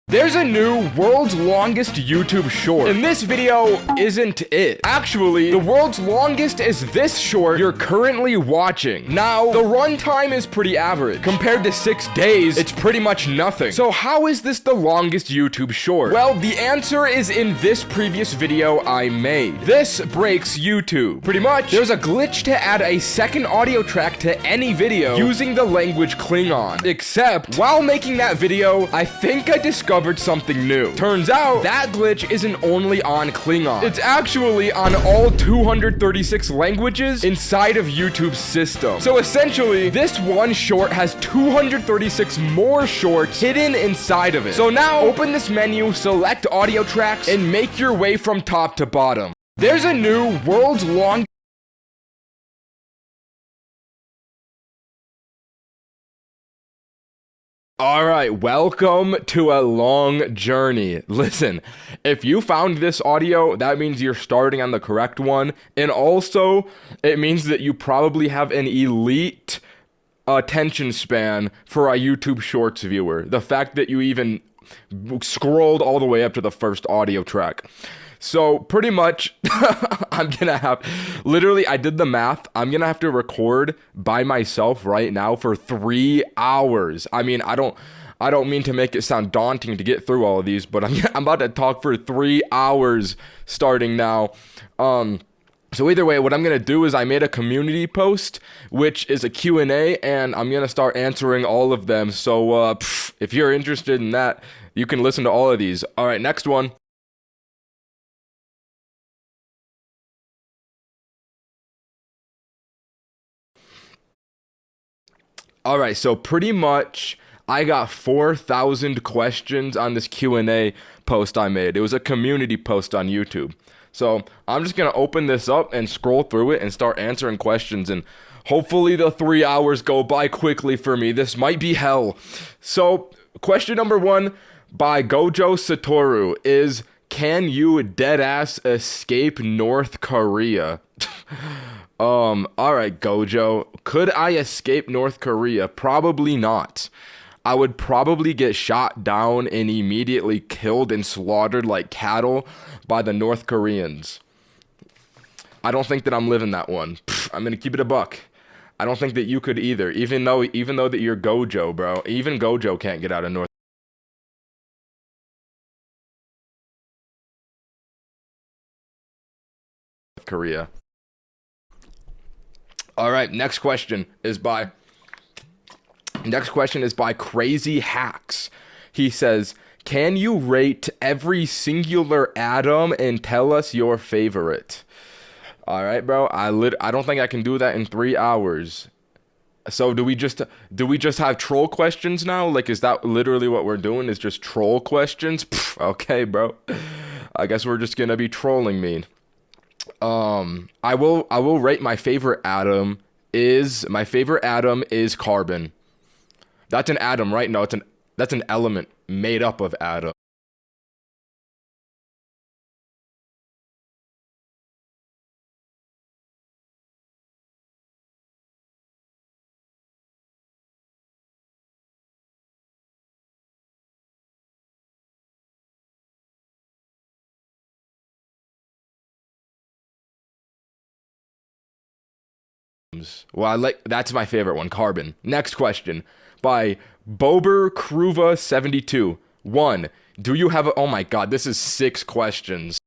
There's a new world's longest YouTube short, and this video isn't it. Actually, the world's longest is this short you're currently watching. Now, the runtime is pretty average. Compared to 6 days, it's pretty much nothing. So how is this the longest YouTube short? Well, the answer is in this previous video I made. This breaks YouTube. Pretty much, there's a glitch to add a second audio track to any video using the language Klingon. Except, while making that video, I think I discovered something new. Turns out, that glitch isn't only on Klingon. It's actually on all 236 languages inside of YouTube's system. So essentially, this one short has 236 more shorts hidden inside of it. So now, open this menu, select audio tracks, and make your way from top to bottom. There's a new world's longest Alright, welcome to a long journey. Listen, if you found this audio, that means you're starting on the correct one, and also, it means that you probably have an elite attention span for a YouTube Shorts viewer. The fact that you even scrolled all the way up to the first audio track. So, pretty much, I'm gonna have, literally, I did the math, I'm gonna have to record by myself right now for 3 hours. I mean, I don't mean to make it sound daunting to get through all of these, but I'm about to talk for 3 hours starting now. So either way, what I'm gonna do is I made a community post, which is a Q&A, and I'm gonna start answering all of them. So, if you're interested in that, you can listen to all of these. Alright, next one. Alright, so pretty much, I got 4,000 questions on this Q&A post I made. It was a community post on YouTube. So, I'm just gonna open this up and scroll through it and start answering questions, and hopefully the 3 hours go by quickly for me. This might be hell. So, question number 1 by Gojo Satoru is, can you deadass escape North Korea? Alright, Gojo. Could I escape North Korea? Probably not. I would probably get shot down and immediately killed and slaughtered like cattle by the North Koreans. I don't think that I'm living that one. I'm gonna keep it a buck. I don't think that you could either, even though that you're Gojo, bro. Even Gojo can't get out of North Korea. Alright, next question is by Crazy Hacks. He says, can you rate every singular atom and tell us your favorite? Alright, bro, I don't think I can do that in 3 hours. So do we just have troll questions now? Like, is that literally what we're doing, is just troll questions? Okay, bro. I guess we're just gonna be trolling me. I will rate my favorite atom is carbon. That's an atom, right? No, that's an element made up of atom. Well, that's my favorite one, carbon. Next question by Bober Kruva 72. 1. Do you have oh my god, this is 6 questions.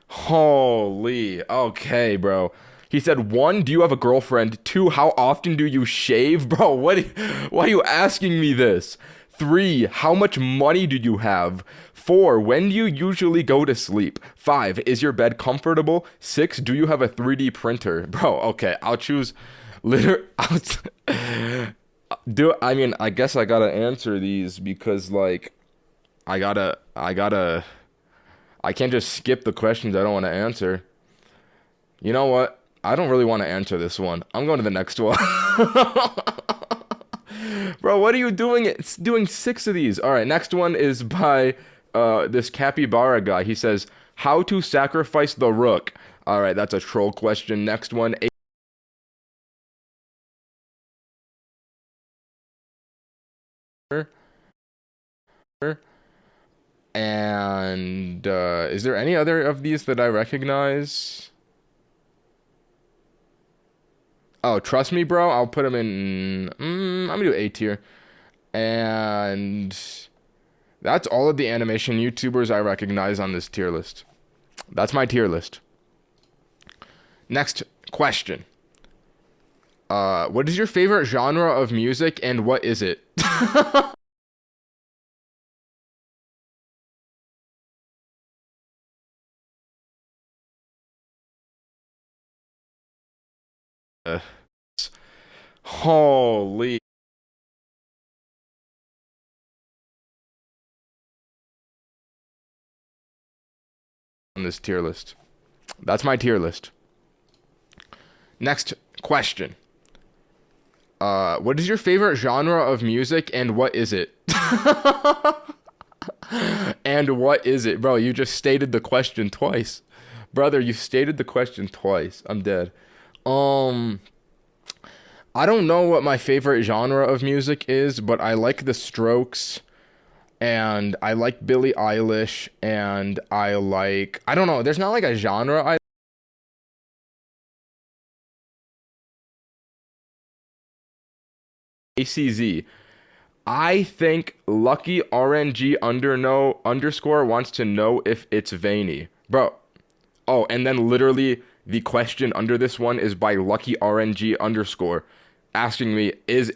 Holy, okay, bro. He said, 1, do you have a girlfriend? 2, how often do you shave? Bro, why are you asking me this? 3, how much money do you have? 4, when do you usually go to sleep? 5, is your bed comfortable? 6, do you have a 3D printer? Bro, okay, I'll choose I mean, I guess I gotta answer these because, like, I can't just skip the questions I don't want to answer. You know what? I don't really want to answer this one. I'm going to the next one. Bro, what are you doing? It's doing 6 of these. Alright, next one is by this capybara guy. He says, how to sacrifice the rook. Alright, that's a troll question. Next one, And is there any other of these that I recognize? Oh, trust me, bro. I'll put them in. I'm gonna do A tier. And that's all of the animation YouTubers I recognize on this tier list. That's my tier list. Next question. What is your favorite genre of music and what is it? Holy. On this tier list. That's my tier list. Next question. What is your favorite genre of music and what is it? And what is it? Bro, you just stated the question twice. Brother, you stated the question twice. I'm dead. I don't know what my favorite genre of music is, but I like The Strokes, and I like Billie Eilish, and I don't know, there's not like a genre I ACZ. I think Lucky RNG underscore wants to know if it's veiny. Bro. Oh, and then literally the question under this one is by Lucky RNG underscore asking me, is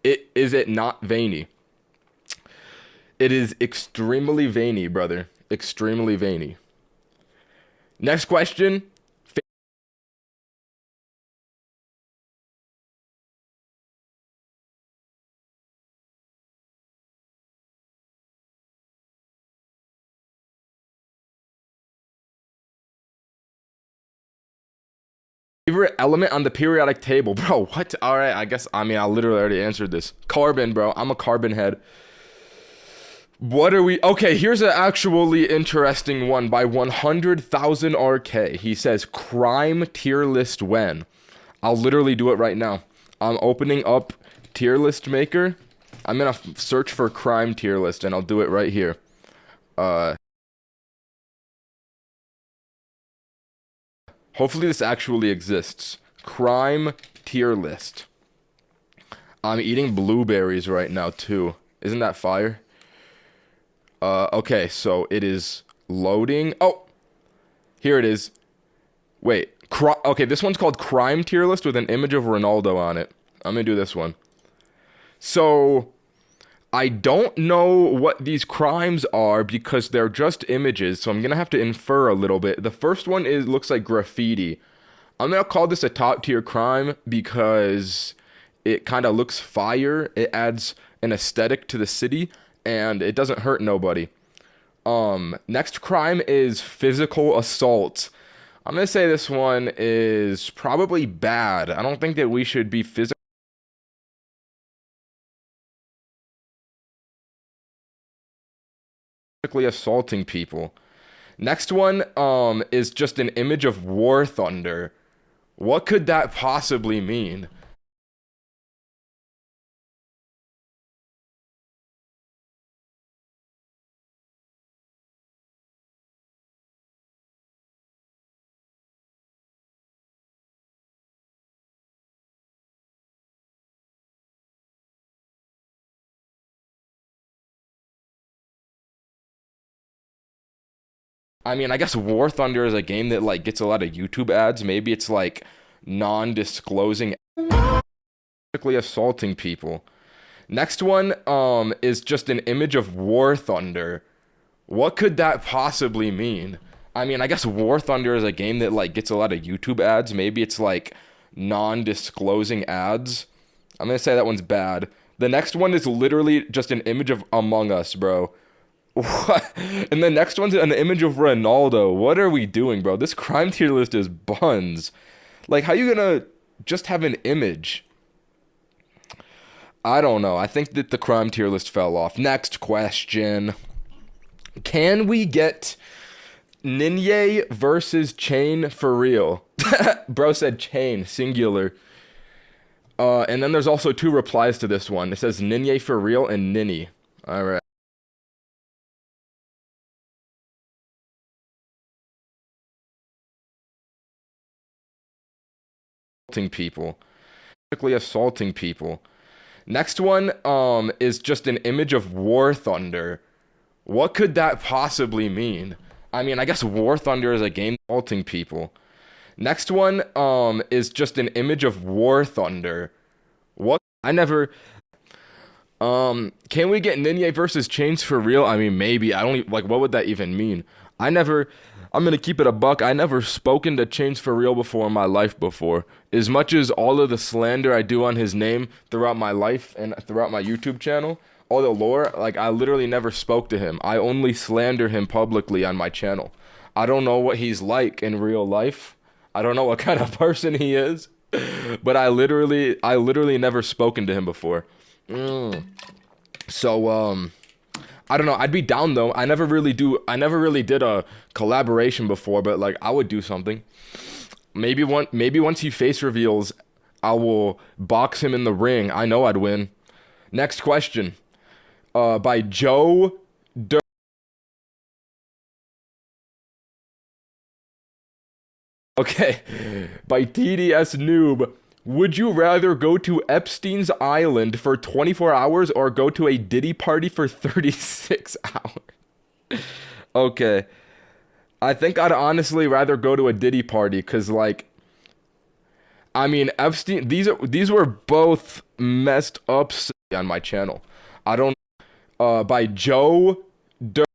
it not veiny? It is extremely veiny, brother. Extremely veiny. Next question. Favorite element on the periodic table. Bro, what? Alright, I mean, I literally already answered this. Carbon, bro. I'm a carbon head. What are we? Okay, here's an actually interesting one by 100,000 RK. He says, crime tier list when? I'll literally do it right now. I'm opening up tier list maker. I'm gonna search for crime tier list and I'll do it right here. Hopefully this actually exists. Crime tier list. I'm eating blueberries right now too. Isn't that fire? Okay, so it is loading. Oh, here it is. Wait, okay, this one's called crime tier list with an image of Ronaldo on it. I'm gonna do this one. So, I don't know what these crimes are because they're just images, so I'm gonna have to infer a little bit. The first one looks like graffiti. I'm gonna call this a top tier crime because it kind of looks fire. It adds an aesthetic to the city and it doesn't hurt nobody. Next crime is physical assault. I'm gonna say this one is probably bad. I don't think that we should be physically assaulting people. Next one is just an image of War Thunder. What could that possibly mean? I mean, I guess War Thunder is a game that like gets a lot of YouTube ads. Maybe it's like non-disclosing physically assaulting people. Next one is just an image of War Thunder. What could that possibly mean? I mean, I guess War Thunder is a game that like gets a lot of YouTube ads. Maybe it's like non-disclosing ads. I'm gonna say that one's bad. The next one is literally just an image of Among Us, bro. What? And the next one's an image of Ronaldo. What are we doing, bro? This crime tier list is buns. Like, how you gonna just have an image? I don't know. I think that the crime tier list fell off. Next question. Can we get Ninja versus Chain for real? Bro said chain, singular. And then there's also two replies to this one. It says Ninye for real and Ninny. All right. People. Physically assaulting people. Next one is just an image of War Thunder. What could that possibly mean? I mean, I guess War Thunder is a game assaulting people. Next one is just an image of War Thunder. What? I never. Can we get Ninja versus Chains for real? I mean, maybe. I don't even, like, what would that even mean? I'm gonna keep it a buck. I never spoken to Chains for real before in my life before. As much as all of the slander I do on his name throughout my life and throughout my YouTube channel, all the lore, like, I literally never spoke to him. I only slander him publicly on my channel. I don't know what he's like in real life. I don't know what kind of person he is, but I literally never spoken to him before. So, I don't know. I'd be down though. I never really did a collaboration before, but like I would do something. Maybe once he face reveals, I will box him in the ring. I know I'd win. Next question. By Joe Dur. Okay. By TDS Noob. Would you rather go to Epstein's Island for 24 hours or go to a Diddy party for 36 hours? Okay. I think I'd honestly rather go to a Diddy party because, like, I mean, Epstein, these were both messed up on my channel. I don't, by Joe Dur.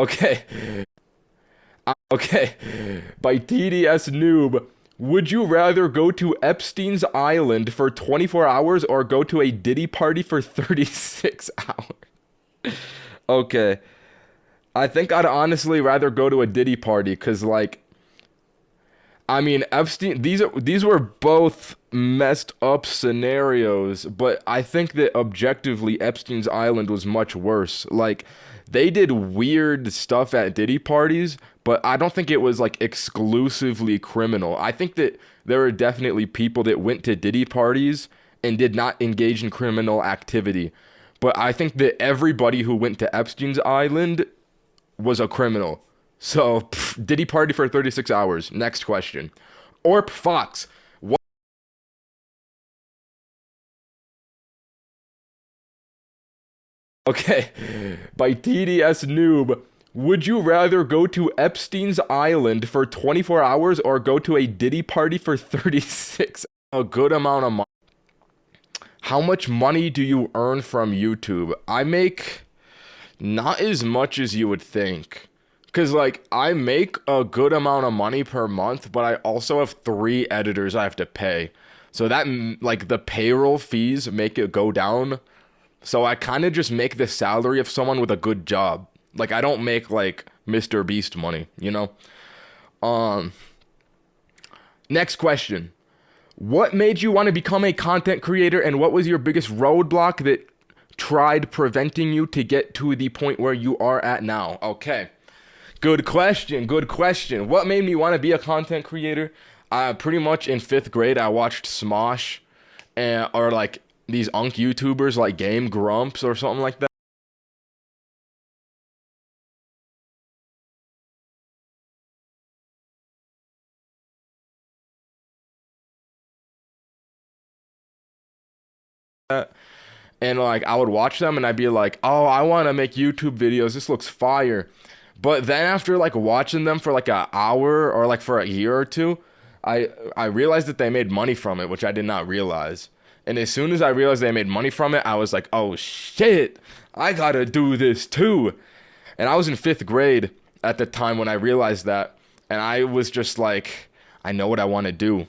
Okay. Okay. By TDS Noob. Would you rather go to Epstein's Island for 24 hours or go to a Diddy party for 36 hours? Okay. I think I'd honestly rather go to a Diddy party because, like, I mean, Epstein, these were both messed up scenarios, but I think that objectively Epstein's Island was much worse. Like, they did weird stuff at Diddy parties, but I don't think it was like exclusively criminal. I think that there were definitely people that went to Diddy parties and did not engage in criminal activity. But I think that everybody who went to Epstein's Island was a criminal. So, Diddy party for 36 hours. Next question. Orp Fox. What? Okay. By TDS Noob. Would you rather go to Epstein's Island for 24 hours or go to a Diddy party for 36? A good amount of money. How much money do you earn from YouTube? I make not as much as you would think. Because, like, I make a good amount of money per month, but I also have 3 editors I have to pay. So that, like, the payroll fees make it go down. So I kind of just make the salary of someone with a good job. Like, I don't make, like, Mr. Beast money, you know? Next question. What made you want to become a content creator, and what was your biggest roadblock that tried preventing you to get to the point where you are at now? Okay. Good question. What made me want to be a content creator? Pretty much in 5th grade, I watched Smosh, or, like, these Unk YouTubers like Game Grumps or something like that. And, like, I would watch them and I'd be like, oh, I want to make YouTube videos. This looks fire. But then after, like, watching them for like an hour or like for a year or two, I realized that they made money from it, which I did not realize. And as soon as I realized they made money from it, I was like, oh shit, I gotta do this too. And I was in 5th grade at the time when I realized that. And I was just like, I know what I want to do.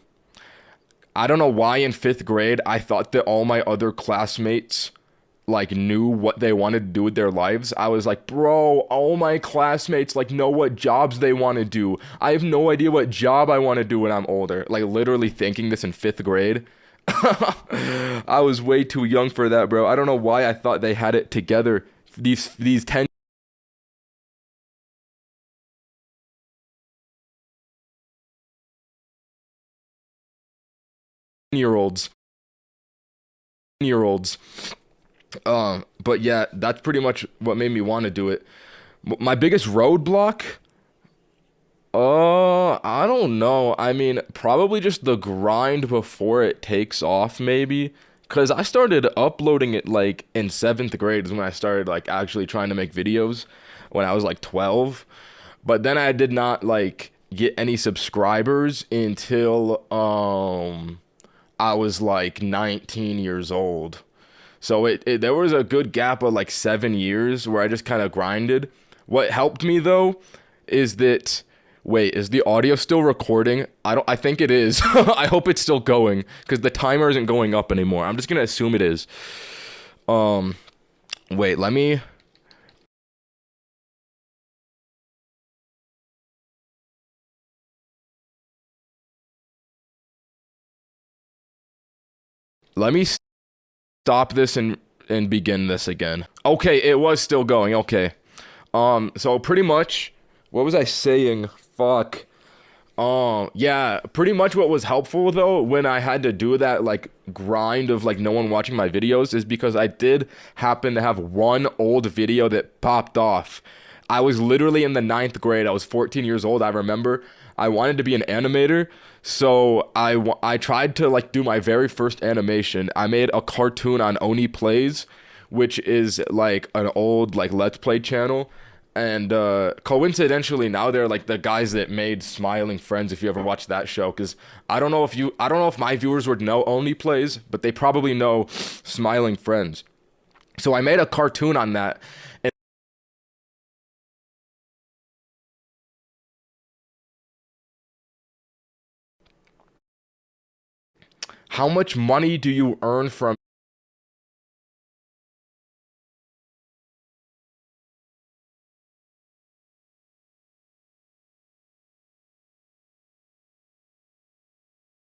I don't know why in 5th grade I thought that all my other classmates like knew what they wanted to do with their lives. I was like, bro, all my classmates like know what jobs they want to do. I have no idea what job I want to do when I'm older. Like, literally thinking this in 5th grade. I was way too young for that, bro. I don't know why I thought they had it together these 10 year olds. But yeah, that's pretty much what made me want to do it. My biggest roadblock, I don't know. I mean, probably just the grind before it takes off, maybe. Cause I started uploading it like in seventh grade is when I started like actually trying to make videos when I was like 12. But then I did not like get any subscribers until I was like 19 years old. So there was a good gap of like 7 years where I just kind of grinded. What helped me though is that, wait, is the audio still recording? I think it is. I hope it's still going because the timer isn't going up anymore. I'm just gonna assume it is. Wait, let me stop this and begin this again. Okay, it was still going. Okay. So pretty much, what was I saying? Fuck. Yeah, pretty much what was helpful though when I had to do that like grind of like no one watching my videos is because I did happen to have one old video that popped off. I was literally in the ninth grade. I was 14 years old. I remember I wanted to be an animator. So I tried to like do my very first animation. I made a cartoon on Oni Plays, which is like an old like Let's Play channel. And coincidentally, now they're like the guys that made Smiling Friends. If you ever watched that show, because I don't know if my viewers would know Only Plays, but they probably know Smiling Friends. So I made a cartoon on that. And how much money do you earn from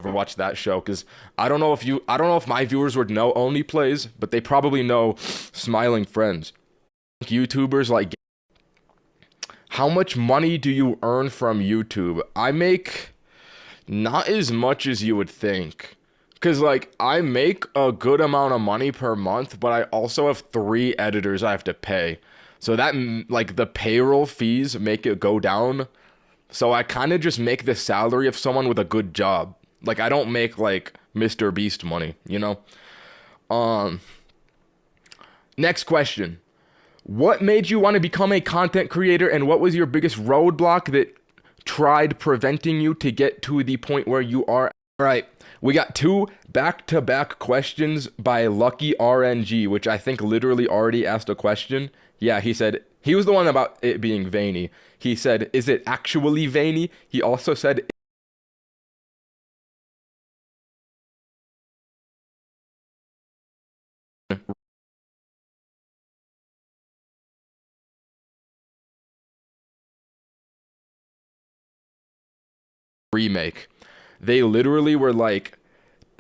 watch that show? Because I don't know if my viewers would know Only Plays, but they probably know Smiling Friends. YouTubers like, how much money do you earn from YouTube? I make not as much as you would think. Cause like I make a good amount of money per month, but I also have 3 editors I have to pay. So that like the payroll fees make it go down. So I kind of just make the salary of someone with a good job. Like I don't make like Mr. Beast money, you know? Um Next question. What made you want to become a content creator and what was your biggest roadblock that tried preventing you to get to the point where you are? All right. We got 2 back-to-back questions by Lucky RNG, which I think literally already asked a question. Yeah, he said, he was the one about it being veiny. He said, is it actually veiny? He also said, remake. They literally were like,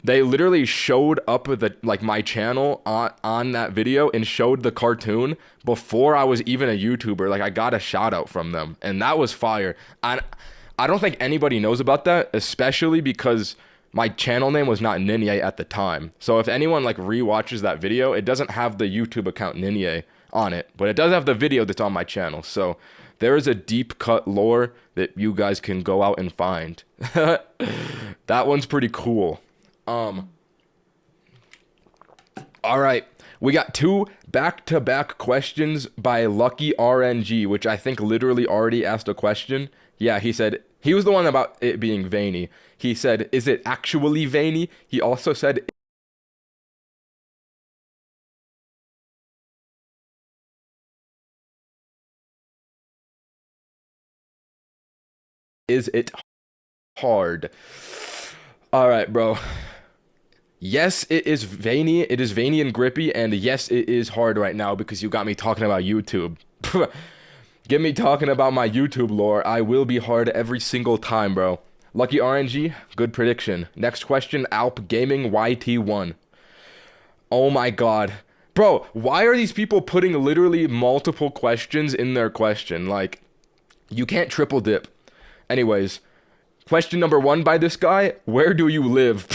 they literally showed up the like my channel on that video and showed the cartoon before I was even a YouTuber. Like I got a shout out from them, and that was fire. I don't think anybody knows about that, especially because my channel name was not Ninye at the time. So if anyone like rewatches that video, it doesn't have the YouTube account Ninye on it, but it does have the video that's on my channel. So there is a deep cut lore that you guys can go out and find. That one's pretty cool. All right. We got 2 back-to-back questions by Lucky RNG, which I think literally already asked a question. Yeah, he said, he was the one about it being veiny. He said, is it actually veiny? He also said, is it hard? All right, bro. Yes, it is veiny. It is veiny and grippy, and yes, it is hard right now because you got me talking about YouTube. Get me talking about my YouTube lore. I will be hard every single time, bro. Lucky RNG, good prediction. Next question, Alp Gaming YT1. Oh my god. Bro, why are these people putting literally multiple questions in their question? Like, you can't triple dip. Anyways, question number 1 by this guy, where do you live?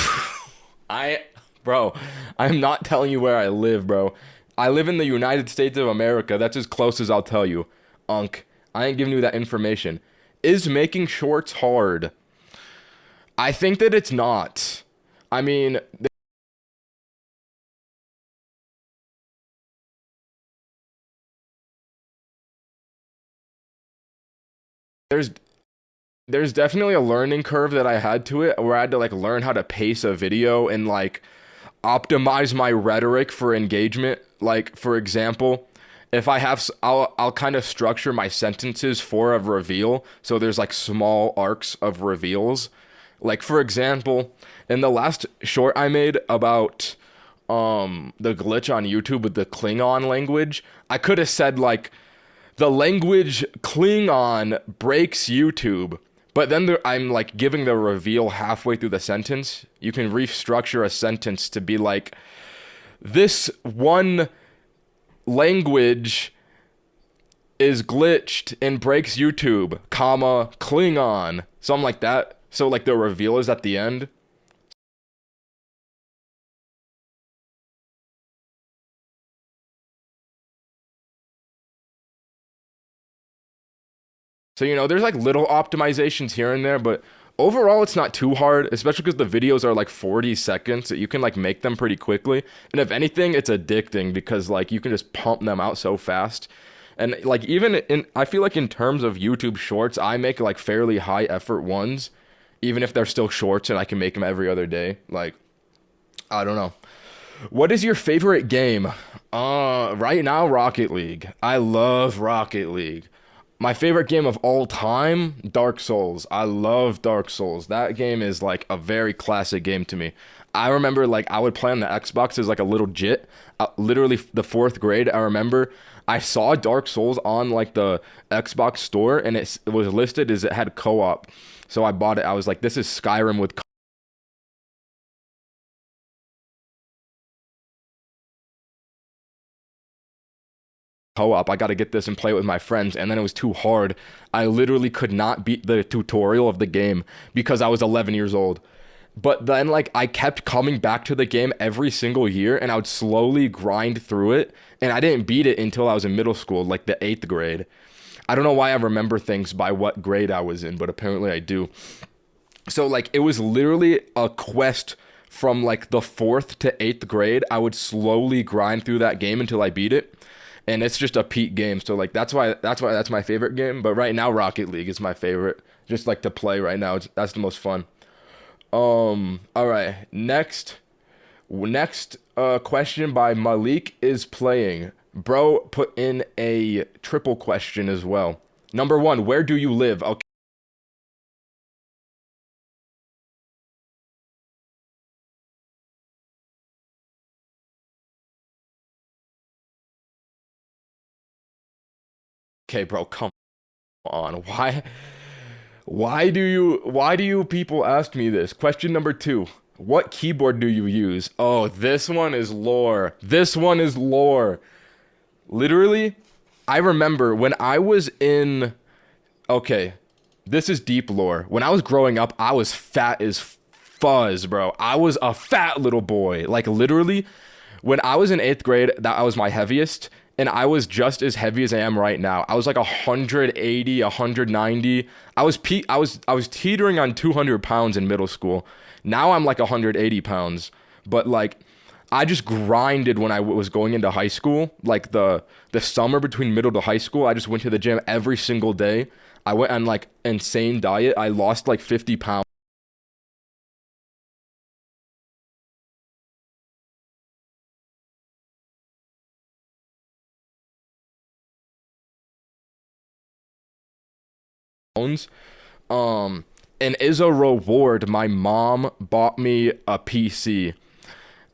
Bro, I'm not telling you where I live, bro. I live in the United States of America. That's as close as I'll tell you. Unk. I ain't giving you that information. Is making shorts hard? I think that it's not. I mean, there's there's definitely a learning curve that I had to it where I had to like learn how to pace a video and like optimize my rhetoric for engagement. Like for example, if I have I'll kind of structure my sentences for a reveal, so there's like small arcs of reveals. Like for example, in the last short I made about the glitch on YouTube with the Klingon language, I could have said like the language Klingon breaks YouTube. But then I'm like giving the reveal halfway through the sentence. You can restructure a sentence to be like, this one language is glitched and breaks YouTube, comma, Klingon. Something like that. So like the reveal is at the end. So, you know, there's like little optimizations here and there, but overall it's not too hard, especially because the videos are like 40 seconds. So you can like make them pretty quickly. And if anything, it's addicting because like you can just pump them out so fast. And like even I feel like in terms of YouTube shorts, I make like fairly high effort ones, even if they're still shorts and I can make them every other day. Like, I don't know. What is your favorite game? Right now, Rocket League. I love Rocket League. My favorite game of all time, Dark Souls. I love Dark Souls. That game is like a very classic game to me. I remember like I would play on the Xbox as like a little jit. Literally the 4th grade, I remember I saw Dark Souls on like the Xbox store and it was listed as it had co-op. So I bought it. I was like, this is Skyrim with co-op. I got to get this and play it with my friends. And then it was too hard. I literally could not beat the tutorial of the game because I was 11 years old. But then like I kept coming back to the game every single year and I would slowly grind through it. And I didn't beat it until I was in middle school, like the 8th grade. I don't know why I remember things by what grade I was in, but apparently I do. So like it was literally a quest from like the 4th to 8th grade. I would slowly grind through that game until I beat it. And it's just a peak game. So like that's why that's my favorite game. But right now Rocket League is my favorite. Just like to play right now. That's the most fun. All right. Next question by Malik is playing. Bro put in a triple question as well. Number 1, where do you live? Okay. Okay, bro, come on. Why do you people ask me this? Question number 2. What keyboard do you use? Oh, this one is lore. This one is lore. Literally, I remember when I was in okay, this is deep lore. When I was growing up, I was fat as fuzz, bro. I was a fat little boy. Like literally, when I was in 8th grade, that I was my heaviest, and I was just as heavy as I am right now. I was like 180, 190. I was teetering on 200 pounds in middle school. Now I'm like 180 pounds. But like I just grinded when I was going into high school. Like the summer between middle to high school, I just went to the gym every single day. I went on like insane diet. I lost like 50 pounds. Um, and as a reward, my mom bought me a PC.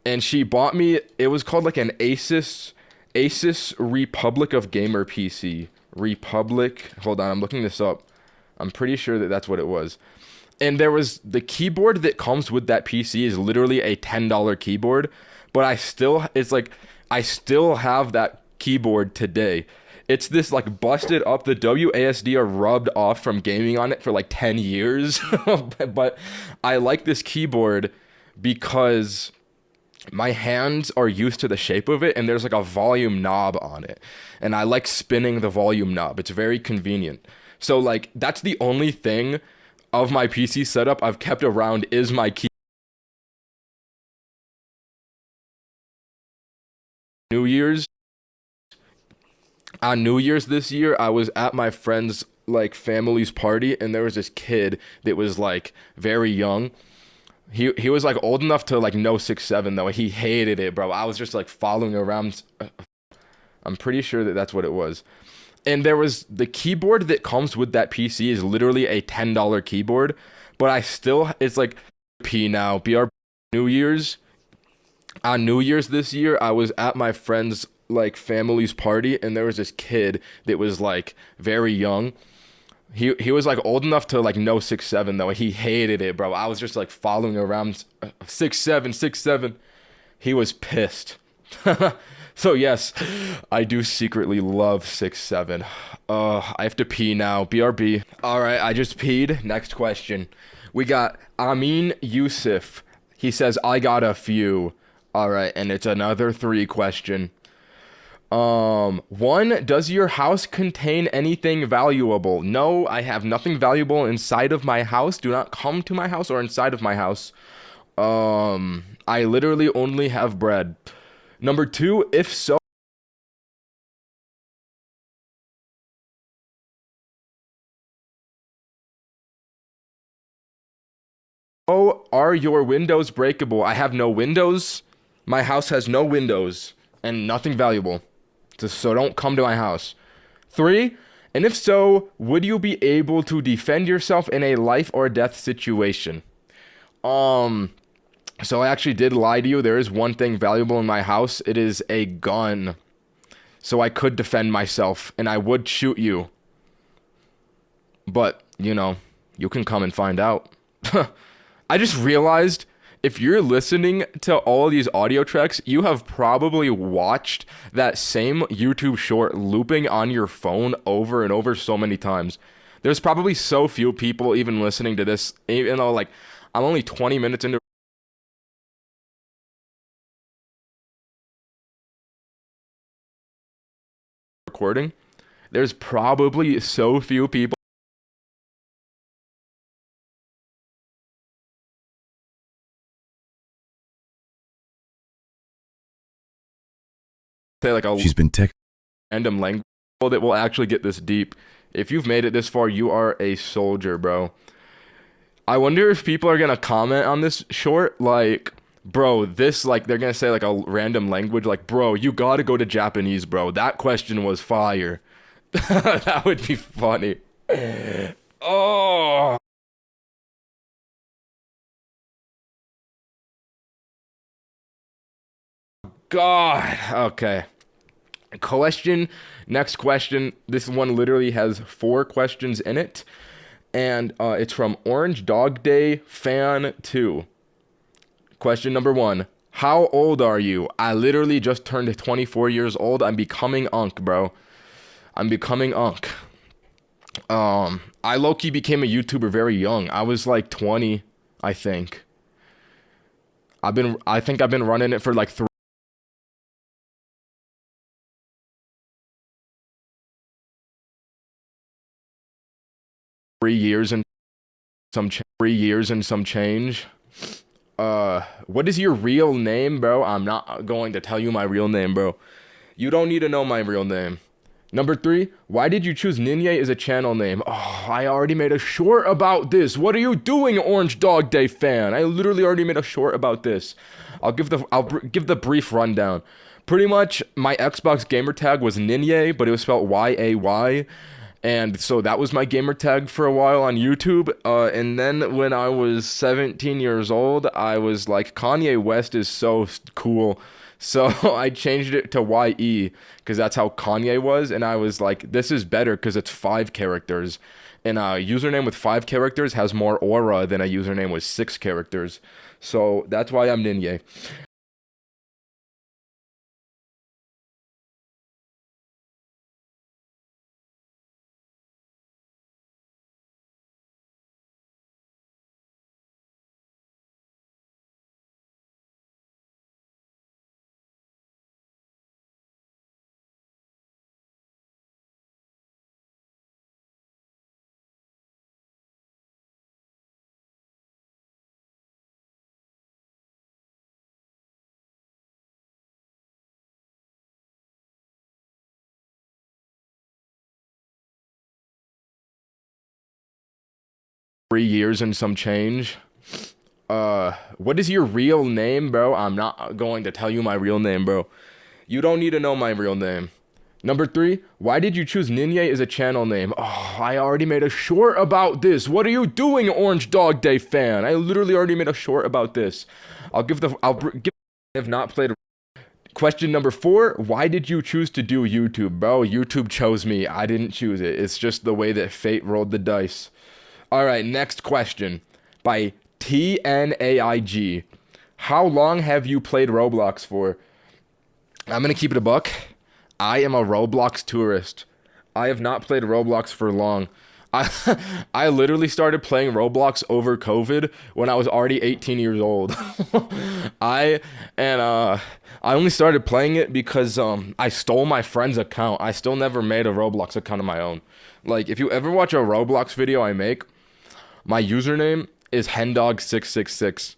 And she bought me, it was called like an Asus Republic of Gamer PC. Republic, hold on, I'm looking this up. I'm pretty sure that that's what it was. And there was the keyboard that comes with that PC is literally a $10 keyboard, but it's like I still have that keyboard today. It's this like busted up. The WASD are rubbed off from gaming on it for like 10 years. But I like this keyboard because my hands are used to the shape of it, and there's like a volume knob on it. And I like spinning the volume knob. It's very convenient. So like that's the only thing of my PC setup I've kept around is my key. New Year's. On New Year's this year, I was at my friend's like family's party, and there was this kid that was like very young. He was like old enough to like know 6'7" though. He hated it, bro. I was just like following around. I'm pretty sure that that's what it was. And there was the keyboard that comes with that PC is literally a $10 keyboard, but it's like P now. BR New Year's. On New Year's this year, I was at my friend's like family's party, and there was this kid that was like very young. He was like old enough to like know 6'7" though. He hated it, bro. I was just like following around 6'7". He was pissed. So yes, I do secretly love 6'7". I have to pee now. BRB. All right, I just peed. Next question. We got Amin Yusuf. He says, I got a few. All right, and it's another 3 question. 1, does your house contain anything valuable? No, I have nothing valuable inside of my house. Do not come to my house or inside of my house. I literally only have bread. Number 2, if so, are your windows breakable? I have no windows. My house has no windows and nothing valuable. So don't come to my house. 3, and if so, would you be able to defend yourself in a life or death situation? So I actually did lie to you. There is one thing valuable in my house. It is a gun. So I could defend myself, and I would shoot you. But, you know, you can come and find out. I just realized, if you're listening to all of these audio tracks, you have probably watched that same YouTube short looping on your phone over and over so many times. There's probably so few people even listening to this, even though, like, I'm only 20 minutes into recording. There's probably so few people say like a She's been random language that will actually get this deep. If you've made it this far, you are a soldier, bro. I wonder if people are gonna comment on this short, like, bro, this, like, they're gonna say like a random language, like, bro, you gotta go to Japanese, bro. That question was fire. That would be funny. Oh. God. Okay. Next question. This one literally has 4 questions in it. And it's from Orange Dog Day Fan 2. Question number 1. How old are you? I literally just turned 24 years old. I'm becoming Unk, bro. I'm becoming Unk. I low-key became a YouTuber very young. I was like 20, I think. I think I've been running it for like 3 years and some change. What is your real name, bro? I'm not going to tell you my real name, bro. You don't need to know my real name. Number 3, why did you choose Ninja as a channel name? Oh, I already made a short about this. What are you doing, Orange Dog Day Fan? I literally already made a short about this. I'll give the brief rundown. Pretty much, my Xbox gamer tag was Ninja, but it was spelled Y-A-Y. And so that was my gamer tag for a while on YouTube. And then when I was 17 years old, I was like, Kanye West is so cool. So I changed it to YE because that's how Kanye was. And I was like, this is better because it's 5 characters. And a username with 5 characters has more aura than a username with 6 characters. So that's why I'm Ninja. 3 years and some change. What is your real name, bro? I'm not going to tell you my real name, bro. You don't need to know my real name. Number 3, why did you choose Ninja as a channel name? Oh, I already made a short about this. What are you doing, Orange Dog Day fan? I literally already made a short about this. I have not played. Question number 4, why did you choose to do YouTube, bro? YouTube chose me. I didn't choose it. It's just the way that fate rolled the dice. All right, next question by TNAIG. How long have you played Roblox for? I'm gonna keep it a buck. I am a Roblox tourist. I have not played Roblox for long. I literally started playing Roblox over COVID when I was already 18 years old. I only started playing it because I stole my friend's account. I still never made a Roblox account of my own. Like, if you ever watch a Roblox video I make, my username is hendog666,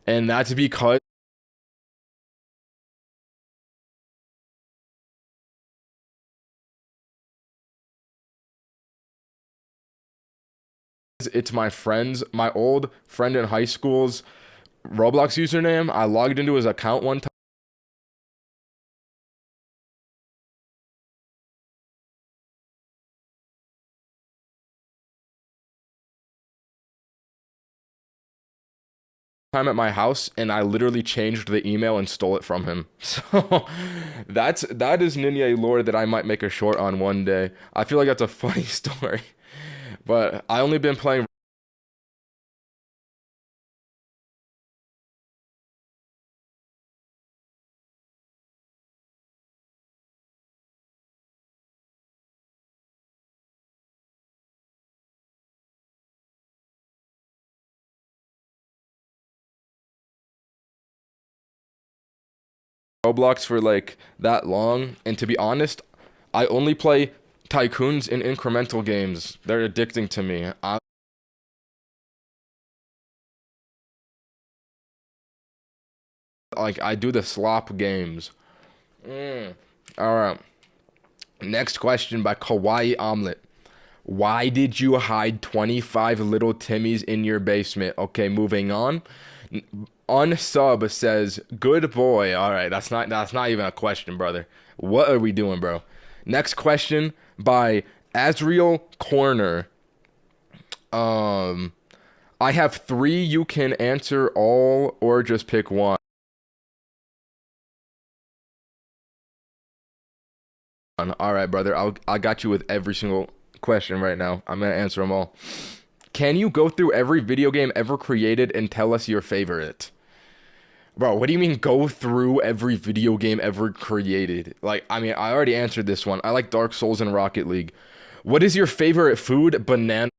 and that's because it's my old friend in high school's Roblox username. I logged into his account one time. At my house, and I literally changed the email and stole it from him. So that is Ninja lore that I might make a short on one day. I feel like that's a funny story, but I only been playing. Roblox for like that long, and to be honest, I only play tycoons and incremental games. They're addicting to me. I do the slop games. All right. Next question by Kawaii Omelet. Why did you hide 25 little Timmys in your basement? Okay, moving on. Unsub says, "Good boy." All right, that's not even a question, brother. What are we doing, bro? Next question by Azriel Corner. I have 3. You can answer all or just pick one. All right, brother. I got you with every single question right now. I'm gonna answer them all. Can you go through every video game ever created and tell us your favorite? Bro, what do you mean go through every video game ever created? Like, I mean, I already answered this one. I like Dark Souls and Rocket League. What is your favorite food? Banana.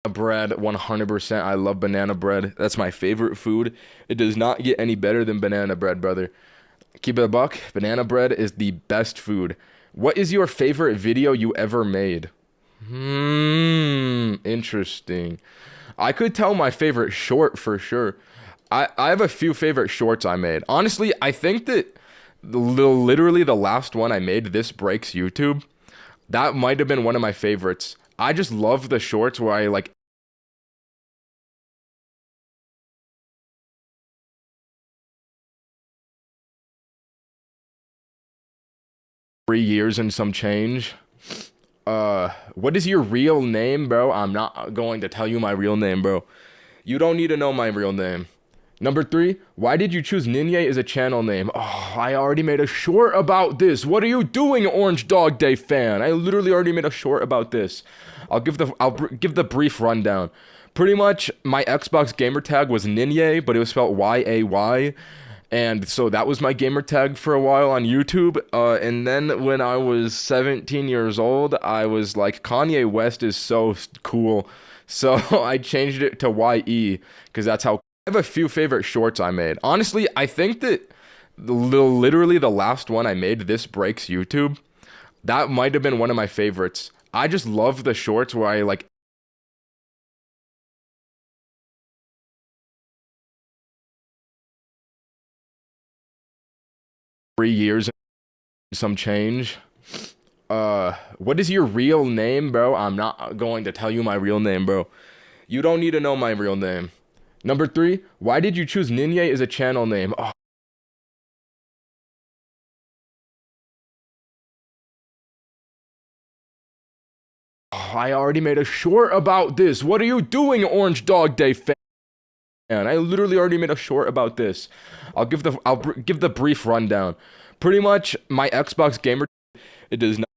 100%. I love banana bread. That's my favorite food. It does not get any better than banana bread, brother. Keep it a buck. Banana bread is the best food. What is your favorite video you ever made? Interesting. I could tell my favorite short for sure. I have a few favorite shorts I made. Honestly, I think that literally the last one I made, This Breaks YouTube, that might have been one of my favorites. I just love the shorts where I like 3 years and some change. What is your real name, bro? I'm not going to tell you my real name, bro. You don't need to know my real name. Number 3, why did you choose Ninja as a channel name? Oh, I already made a short about this. What are you doing, Orange Dog Day fan? I literally already made a short about this. I'll give the brief rundown. Pretty much, my Xbox gamer tag was Ninja, but it was spelled Y-A-Y. And so that was my gamer tag for a while on YouTube. And then when I was 17 years old, I was like, Kanye West is so cool. So I changed it to YE, because that's how. I have a few favorite shorts I made. Honestly, I think that literally the last one I made, This Breaks YouTube, that might have been one of my favorites. I just love the shorts where I like 3 years and some change. What is your real name, bro? I'm not going to tell you my real name, bro. You don't need to know my real name. Number 3, why did you choose Ninja as a channel name? Oh. I already made a short about this. What are you doing, Orange Dog Day fan? I literally already made a short about this. I'll give the brief rundown. Pretty much, my Xbox gamer, it does not.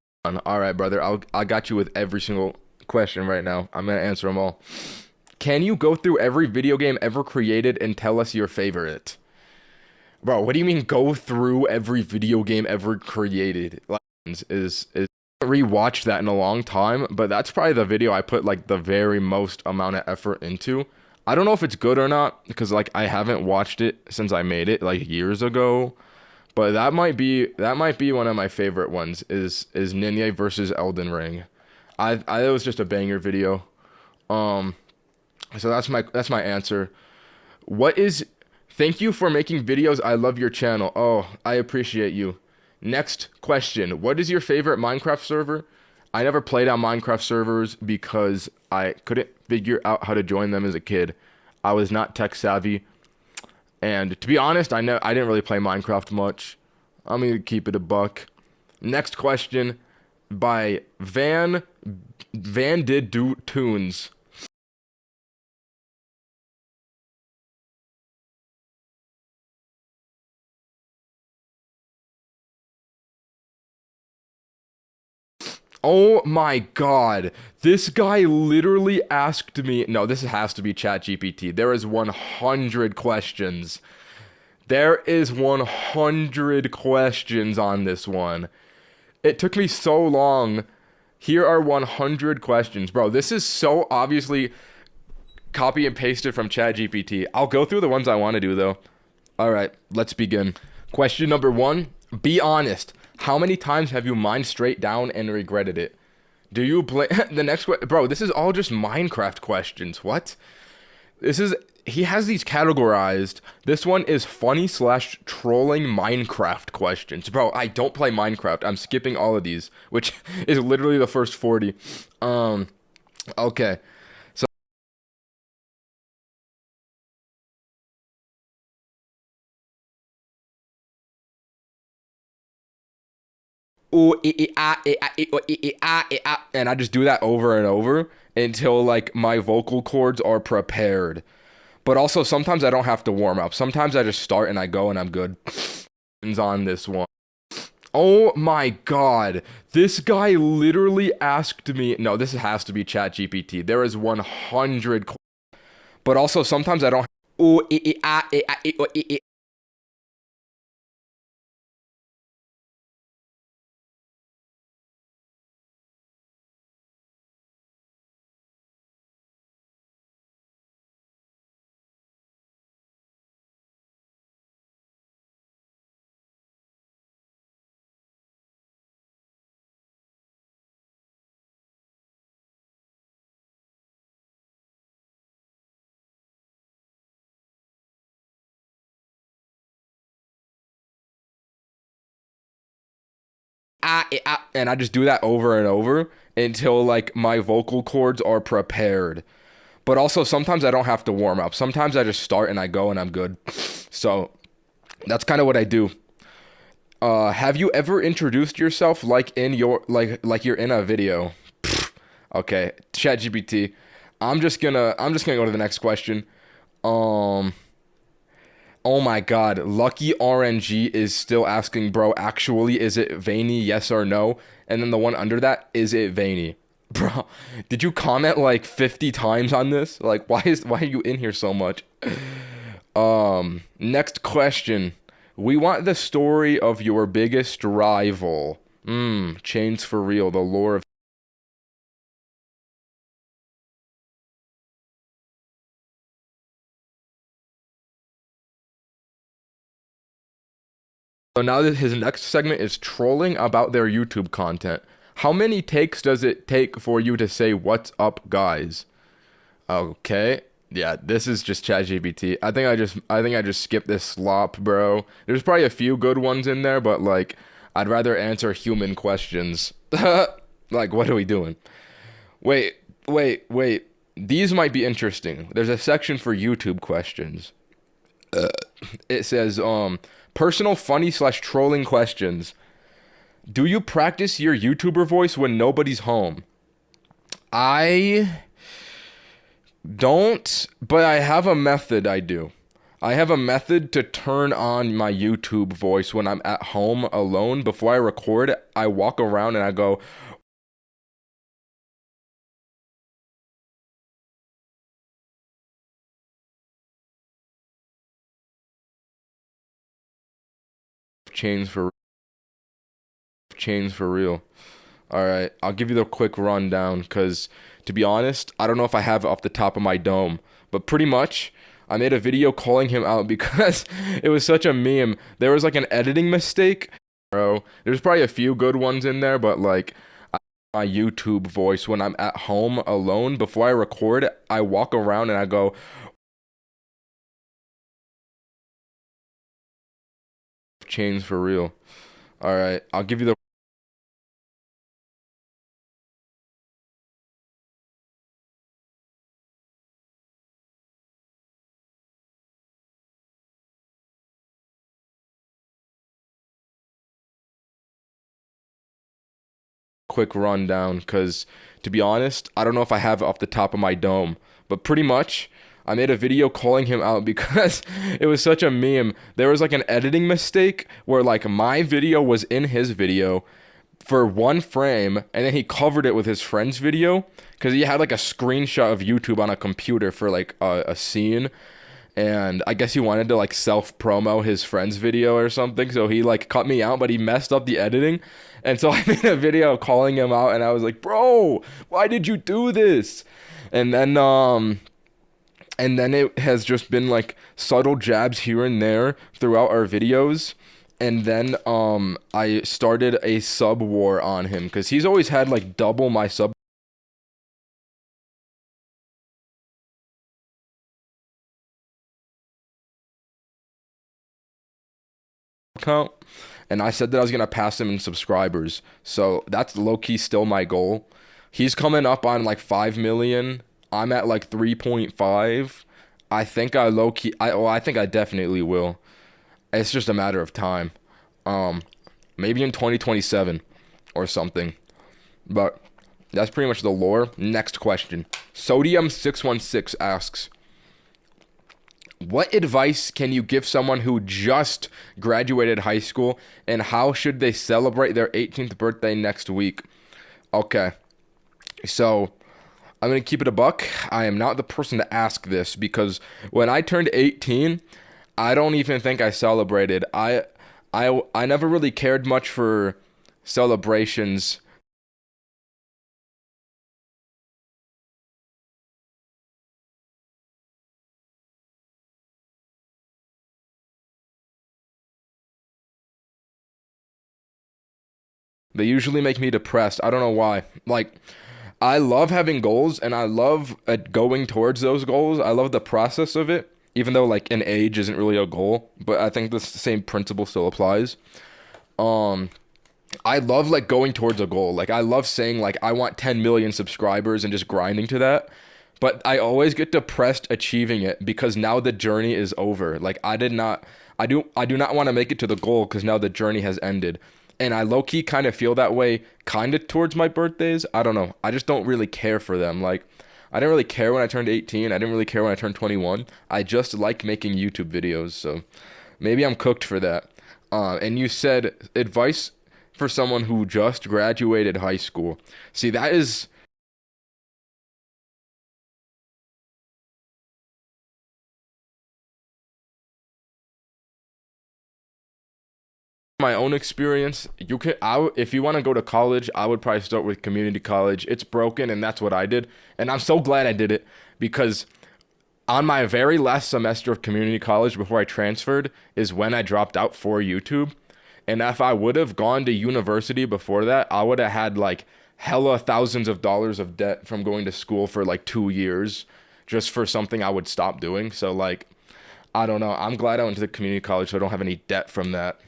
All right, brother. I got you with every single question right now. I'm gonna answer them all. Can you go through every video game ever created and tell us your favorite? Bro, what do you mean go through every video game ever created? Like, is rewatched that in a long time, but that's probably the video I put like the very most amount of effort into. I don't know if it's good or not because like I haven't watched it since I made it like years ago, but that might be one of my favorite ones is Ninja versus Elden Ring. It was just a banger video. So that's my answer. Thank you for making videos. I love your channel. Oh, I appreciate you. Next question. What is your favorite Minecraft server? I never played on Minecraft servers because I couldn't figure out how to join them as a kid. I was not tech savvy. And to be honest, I didn't really play Minecraft much. I'm going to keep it a buck. Next question by Van Did Do Tunes. Oh my god. This guy literally asked me. No, this has to be ChatGPT. There is 100 questions. There is 100 questions on this one. It took me so long. Here are 100 questions. Bro, this is so obviously copy and pasted from ChatGPT. I'll go through the ones I want to do, though. All right, let's begin. Question number 1. Be honest. How many times have you mined straight down and regretted it? Do you play the next bro, this is all just Minecraft questions. What? He has these categorized. This one is funny / trolling Minecraft questions. Bro, I don't play Minecraft. I'm skipping all of these, which is literally the first 40. Okay. And I just do that over and over until like my vocal cords are prepared. But also sometimes I don't have to warm up. Sometimes I just start and I go and I'm good. On this one. Oh my god. This guy literally asked me. No, this has to be ChatGPT. There is 100. But also sometimes I don't. And I just do that over and over until like my vocal cords are prepared. But also sometimes I don't have to warm up. Sometimes I just start and I go and I'm good. So that's kind of what I do. Have you ever introduced yourself like in your like you're in a video? Okay, ChatGPT. I'm just gonna go to the next question. Oh my god, Lucky RNG is still asking, bro, actually, is it veiny, yes or no? And then the one under that, is it veiny? Bro, did you comment like 50 times on this? Like, why are you in here so much? Next question. We want the story of your biggest rival. Chains for real, the lore of... So now that his next segment is trolling about their YouTube content. How many takes does it take for you to say, "What's up, guys"? Okay. Yeah, this is just ChatGPT. I think I just skipped this slop, bro. There's probably a few good ones in there, but like I'd rather answer human questions. Like what are we doing? Wait, wait. These might be interesting. There's a section for YouTube questions. It says personal funny slash trolling questions. Do you practice your YouTuber voice when nobody's home? I don't, but I have a method I do. I have a method to turn on my YouTube voice when I'm at home alone. Before I record, I walk around and I go, chains for chains for real. All right, I'll give you the quick rundown because, to be honest, I don't know if I have it off the top of my dome, but pretty much, I made a video calling him out because it was such a meme. There was like an editing mistake, bro. There's probably a few good ones in there, but like my YouTube voice when I'm at home alone, before I record, I walk around and I go, chains for real. All right, I'll give you the quick rundown because, to be honest, I don't know if I have it off the top of my dome, but pretty much I made a video calling him out because it was such a meme. There was like an editing mistake where like my video was in his video for one frame and then he covered it with his friend's video because he had like a screenshot of YouTube on a computer for like a scene, and I guess he wanted to like self promo his friend's video or something, so he like cut me out, but he messed up the editing. And so I made a video calling him out and I was like, "Bro, why did you do this?" And then it has just been like subtle jabs here and there throughout our videos. And then I started a sub war on him cuz he's always had like double my sub count, and I said that I was gonna pass him in subscribers. So that's low key still my goal. He's coming up on like 5 million. I'm at like 3.5. I think I low key. I think I definitely will. It's just a matter of time. Um, Maybe in 2027 or something. But that's pretty much the lore. Next question. Sodium616 asks, what advice can you give someone who just graduated high school, and how should they celebrate their 18th birthday next week? Okay, so I'm gonna keep it a buck. I am not the person to ask this because when I turned 18, I don't even think I celebrated. I never really cared much for celebrations. They usually make me depressed. I don't know why. Like, I love having goals and I love going towards those goals. I love the process of it, even though like an age isn't really a goal, but I think the same principle still applies. Um, I love like going towards a goal. Like I love saying like I want 10 million subscribers and just grinding to that. But I always get depressed achieving it because now the journey is over. Like I do not want to make it to the goal because now the journey has ended. And I low key kind of feel that way kind of towards my birthdays. I don't know. I just don't really care for them. Like I didn't really care when I turned 18. I didn't really care when I turned 21. I just like making YouTube videos. So maybe I'm cooked for that. And you said advice for someone who just graduated high school. See, that is my own experience. If you want to go to college, I would probably start with community college. It's broken, and that's what I did. And I'm so glad I did it because on my very last semester of community college before I transferred is when I dropped out for YouTube. And if I would have gone to university before that, I would have had like hella thousands of dollars of debt from going to school for like 2 years just for something I would stop doing. So like, I don't know. I'm glad I went to the community college, so I don't have any debt from that.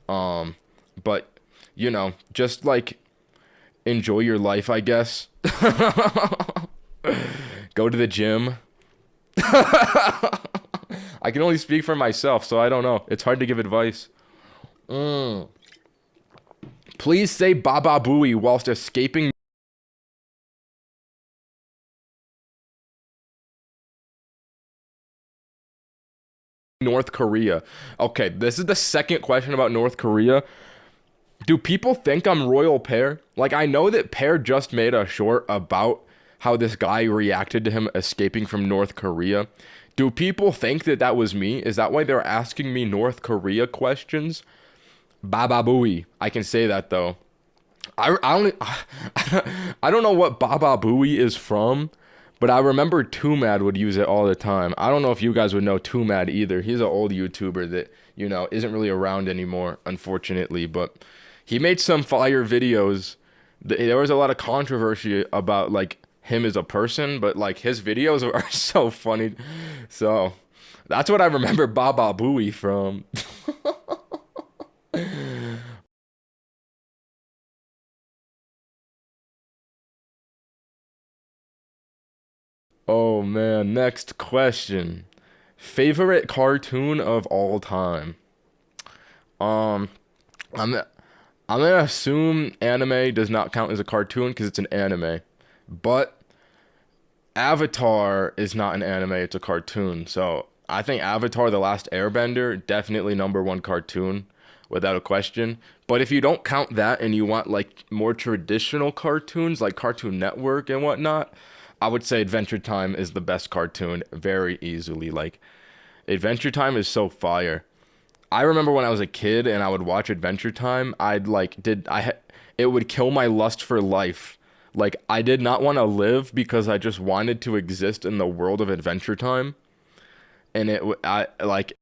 But you know, just like enjoy your life, I guess. Go to the gym. I can only speak for myself, so I don't know. It's hard to give advice. Please say Baba Booey whilst escaping North Korea. Okay, this is the second question about North Korea. Do people think I'm Royal Pear? Like, I know that Pear just made a short about how this guy reacted to him escaping from North Korea. Do people think that that was me? Is that why they're asking me North Korea questions? Baba Booey. I can say that though. I don't know what Baba Booey is from, but I remember Too Mad would use it all the time. I don't know if you guys would know Too Mad either. He's an old YouTuber that, you know, isn't really around anymore, unfortunately, but he made some fire videos. There was a lot of controversy about like him as a person, but like his videos are so funny. So that's what I remember Baba Booey from. Oh man, next question. Favorite cartoon of all time? Um, I'm I'm gonna assume anime does not count as a cartoon because it's an anime, but Avatar is not an anime; it's a cartoon. So I think Avatar: The Last Airbender definitely number one cartoon, without a question. But if you don't count that and you want like more traditional cartoons like Cartoon Network and whatnot, I would say Adventure Time is the best cartoon very easily. Like Adventure Time is so fire. I remember when I was a kid and I would watch Adventure Time, it would kill my lust for life. Like I did not want to live because I just wanted to exist in the world of Adventure Time, and I like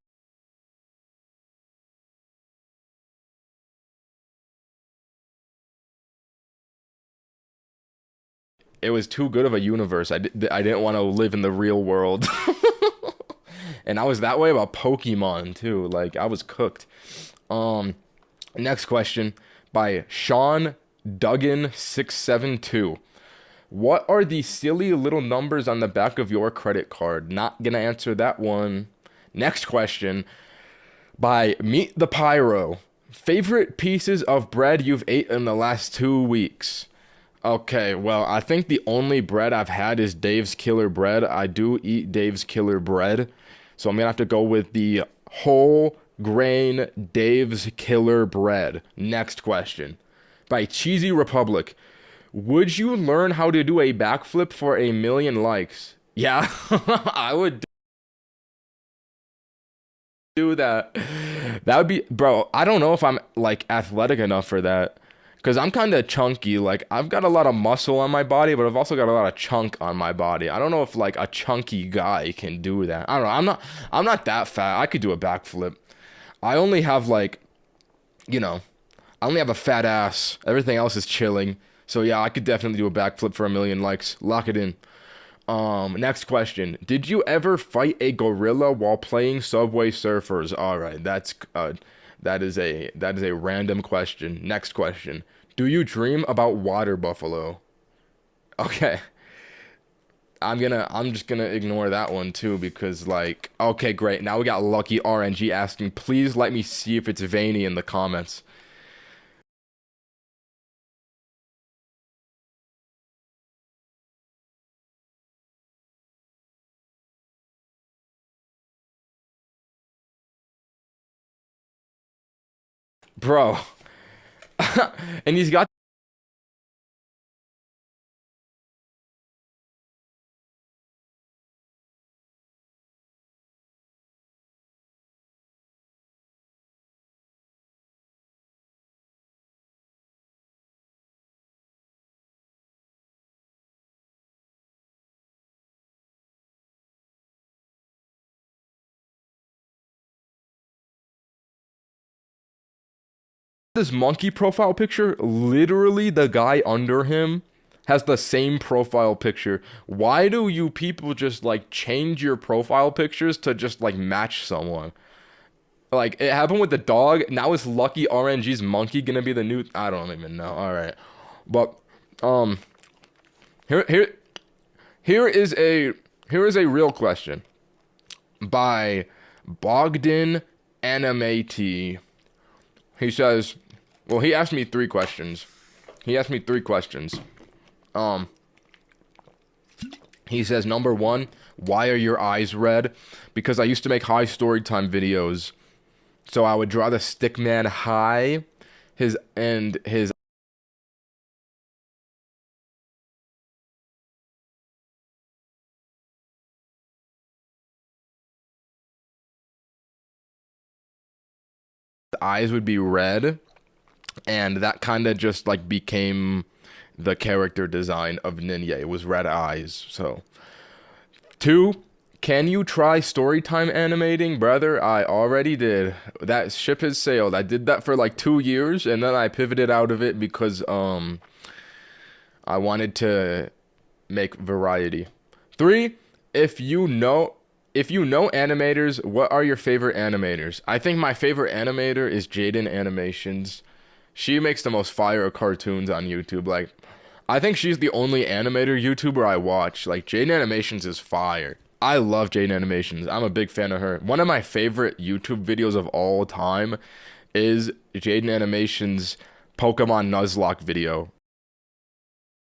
it was too good of a universe. I didn't want to live in the real world. And I was that way about Pokemon too. Like I was cooked. Um Next question by Sean Duggan 672. What are the silly little numbers on the back of your credit card? Not gonna answer that one. Next question by Meet the Pyro. Favorite pieces of bread you've ate in the last 2 weeks? Okay, well, I think the only bread I've had is Dave's Killer Bread. I do eat Dave's Killer Bread. So I'm gonna have to go with the whole grain Dave's Killer Bread. Next question. By Cheesy Republic. Would you learn how to do a backflip for 1,000,000 likes? Yeah, I would do that. That would be, bro, I don't know if I'm like athletic enough for that. Cause I'm kind of chunky. Like I've got a lot of muscle on my body, but I've also got a lot of chunk on my body. I don't know if like a chunky guy can do that. I don't know. I'm not that fat. I could do a backflip. I only have like, you know, I only have a fat ass. Everything else is chilling. So yeah, I could definitely do a backflip for 1,000,000 likes. Lock it in. Next question. Did you ever fight a gorilla while playing Subway Surfers? All right, that is a random question. Next question. Do you dream about water buffalo? Okay. I'm just gonna ignore that one too because like okay great now we got Lucky RNG asking please let me see if it's veiny in the comments. Bro. And he's got this monkey profile picture literally the guy under him has the same profile picture. Why do you people just like change your profile pictures to just like match someone? Like it happened with the dog. Now is Lucky RNG's monkey gonna be the new? I don't even know. All right, but here is a real question by Bogdan Animati. He says, well, he asked me three questions. He says, number one, why are your eyes red? Because I used to make high story time videos. So I would draw the stickman high, his eyes would be red, and that kind of just like became the character design of Ninja. It was red eyes. So, two, can you try storytime animating? Brother, I already did. That ship has sailed. I did that for like 2 years, and then I pivoted out of it because I wanted to make variety. Three, if you know animators, what are your favorite animators? I think my favorite animator is Jaden Animations. She makes the most fire cartoons on YouTube. Like, I think she's the only animator YouTuber I watch. Like, Jaden Animations is fire. I love Jaden Animations. I'm a big fan of her. One of my favorite YouTube videos of all time is Jaden Animations' Pokemon Nuzlocke video.